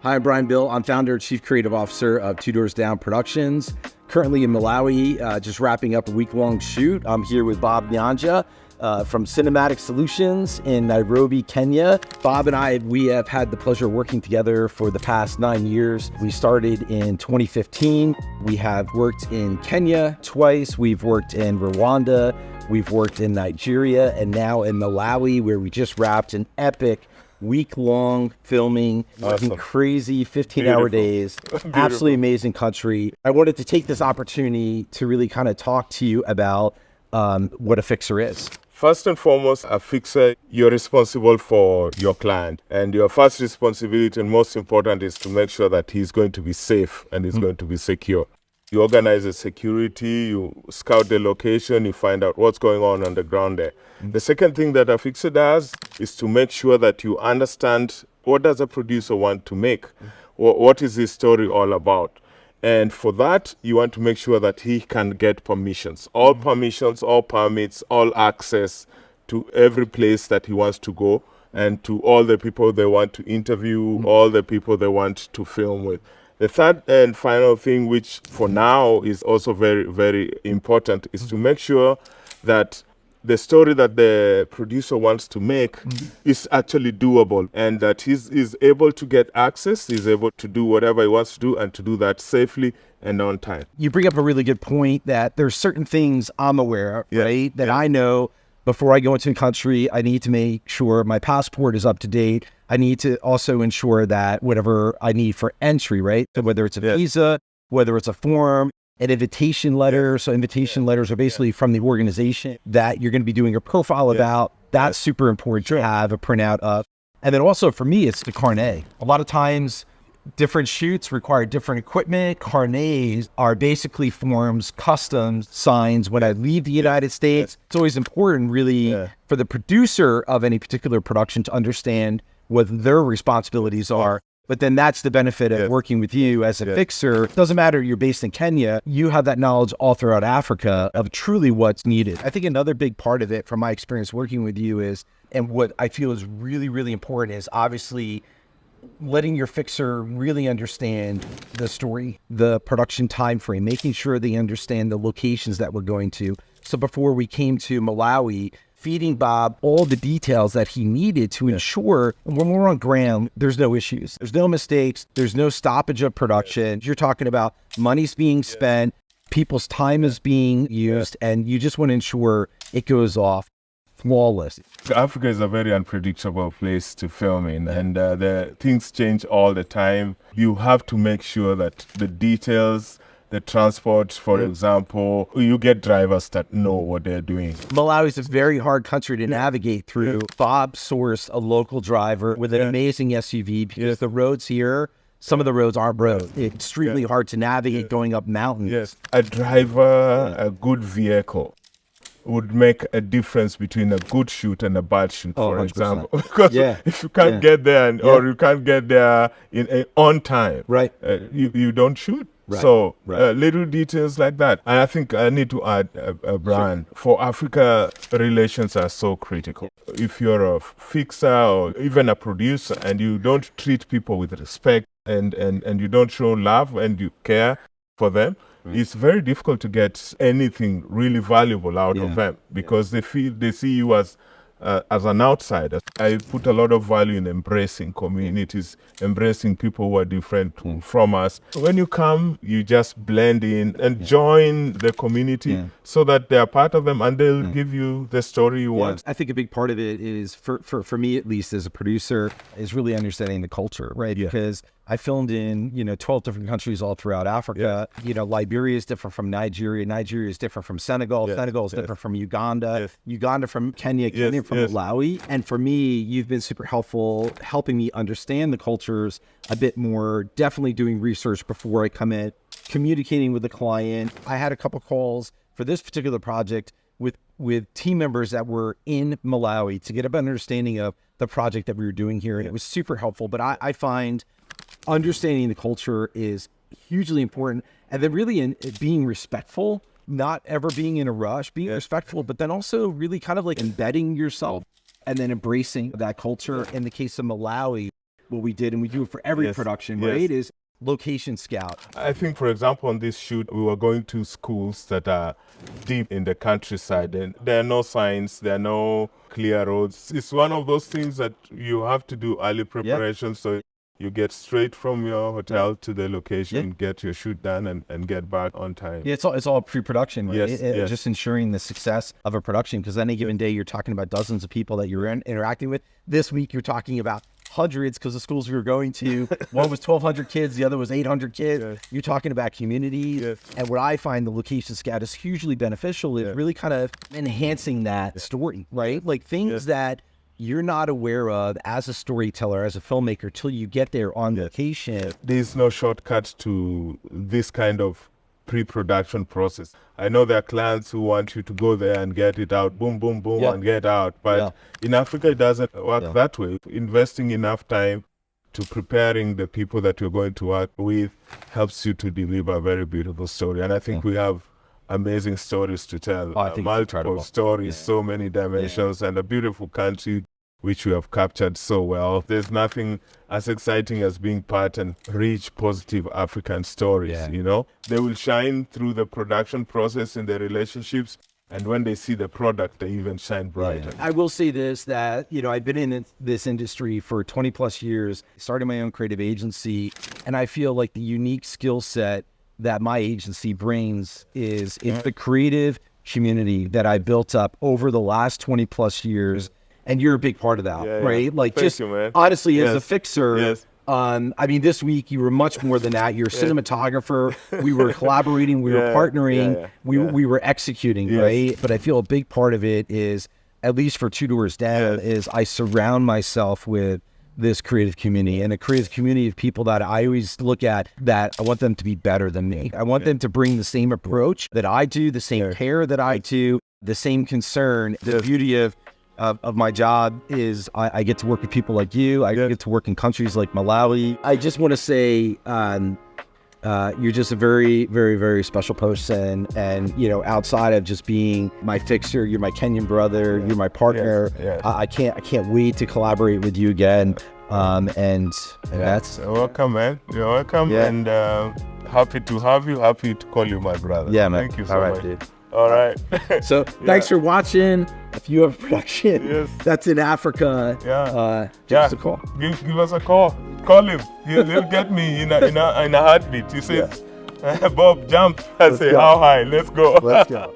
Hi, I'm Brian Bill. I'm founder and chief creative officer of Two Doors Down Productions. Currently in Malawi, just wrapping up a week-long shoot. I'm here with Bob Nyanja from Cinematic Solutions in Nairobi, Kenya. Bob and we have had the pleasure of working together for the past 9 years. We started in 2015. We have worked in Kenya twice. We've worked in Rwanda. We've worked in Nigeria and now in Malawi, where we just wrapped an epic week-long filming, working crazy 15-hour days. Absolutely amazing country. I wanted to take this opportunity to really kind of talk to you about what a fixer is. First and foremost, a fixer, you're responsible for your client. And your first responsibility and most important is to make sure that he's going to be safe and he's going to be secure. You organize the security, you scout the location, you find out what's going on the ground there. The second thing that a fixer does is to make sure that you understand what does a producer want to make, what is his story all about. And for that, you want to make sure that he can get permissions, all permits, all access to every place that he wants to go and to all the people they want to interview, all the people they want to film with. The third and final thing, which for now is also very, very important, is to make sure that the story that the producer wants to make is actually doable and that he's able to get access, he's able to do whatever he wants to do and to do that safely and on time. You bring up a really good point that there's certain things I'm aware of, right? That I know before I go into a country, I need to make sure my passport is up to date. I need to also ensure that whatever I need for entry, right? So whether it's a visa, whether it's a form, an invitation letter. So invitation letters are basically from the organization that you're going to be doing a profile about. That's super important to have a printout of. And then also for me, it's the carnet. A lot of times different shoots require different equipment. Carnets are basically forms, custom signs when I leave the United States. It's always important really for the producer of any particular production to understand what their responsibilities are. But then that's the benefit of working with you as a fixer. It doesn't matter you're based in Kenya, you have that knowledge all throughout Africa of truly what's needed. I think another big part of it from my experience working with you is, and what I feel is really, really important is obviously letting your fixer really understand the story, the production time frame, making sure they understand the locations that we're going to. So before we came to Malawi, feeding Bob all the details that he needed to ensure when we're on ground, there's no issues. There's no mistakes. There's no stoppage of production. You're talking about money's being spent, people's time is being used, and you just want to ensure it goes off flawless. Africa is a very unpredictable place to film in, and the things change all the time. You have to make sure that the details, the transport, for example, you get drivers that know what they're doing. Malawi is a very hard country to navigate through. Bob sourced a local driver with an amazing SUV because the roads here, some of the roads aren't roads. It's extremely hard to navigate going up mountains. A driver, a good vehicle would make a difference between a good shoot and a bad shoot, for 100%. example. Because if you can't get there or you can't get there on time, you don't shoot. So little details like that. And I think I need to add, Brian, for Africa, relations are so critical. If you're a fixer or even a producer and you don't treat people with respect and you don't show love and you care for them, it's very difficult to get anything really valuable out of them because they see you as an outsider. I put a lot of value in embracing communities, embracing people who are different from us. When you come, you just blend in and join the community so that they are part of them and they'll give you the story you want. I think a big part of it is, for me at least as a producer, is really understanding the culture, right? Because I filmed in, 12 different countries all throughout Africa. Liberia is different from Nigeria. Nigeria is different from Senegal. Senegal is different from Uganda. Uganda from Kenya. Kenya from Malawi. And for me, you've been super helpful helping me understand the cultures a bit more, definitely doing research before I come in, communicating with the client. I had a couple calls for this particular project with team members that were in Malawi to get an understanding of the project that we were doing here. And it was super helpful. But I find understanding the culture is hugely important. And then really in being respectful, not ever being in a rush, being respectful, but then also really kind of like embedding yourself and then embracing that culture. In the case of Malawi, what we did, and we do it for every production, right? Is location scout. I think, for example, on this shoot, we were going to schools that are deep in the countryside, and there are no signs, there are no clear roads. It's one of those things that you have to do early preparation, so you get straight from your hotel to the location, get your shoot done, and get back on time. Yeah, it's all pre-production, right? Yes. Just ensuring the success of a production, because any given day you're talking about dozens of people that you're interacting with. This week you're talking about hundreds, because the schools we were going to, one was 1,200 kids, the other was 800 kids. You're talking about communities. And what I find the location scout is hugely beneficial is really kind of enhancing that story, right? Like things that you're not aware of as a storyteller, as a filmmaker, till you get there on location. There's no shortcut to this kind of pre-production process. I know there are clients who want you to go there and get it out, boom, boom, boom, and get out. But in Africa, it doesn't work that way. Investing enough time to preparing the people that you're going to work with helps you to deliver a very beautiful story. And I think we have amazing stories to tell. I think multiple stories, so many dimensions, and a beautiful country which we have captured so well. There's nothing as exciting as being part and rich, positive African stories, you know? They will shine through the production process in their relationships, and when they see the product, they even shine brighter. I will say this, that, you know, I've been in this industry for 20 plus years, started my own creative agency, and I feel like the unique skill set that my agency brings is it's the creative community that I built up over the last 20 plus years. And you're a big part of that, right? Like, Thank just you, man. honestly, as a fixer, I mean, this week you were much more than that. You're a cinematographer. We were collaborating. We were partnering. We were executing, right? But I feel a big part of it is, at least for Two Doors Down, is I surround myself with this creative community, and a creative community of people that I always look at that I want them to be better than me. I want them to bring the same approach that I do, the same care that I do, the same concern. The beauty of my job is I get to work with people like you. I get to work in countries like Malawi. I just want to say you're just a very, very, very special person. And, you know, outside of just being my fixer, you're my Kenyan brother, you're my partner. I can't wait to collaborate with you again. And that's... Welcome, man. You're welcome. And happy to have you. Happy to call you my brother. Yeah, man. Thank you so much. Dude. All right. So thanks for watching. If you have a production that's in Africa, give us a call. Give us a call. Call him. He'll get me in a heartbeat. He says, Bob, jump. I say, how high? Let's go. Let's go.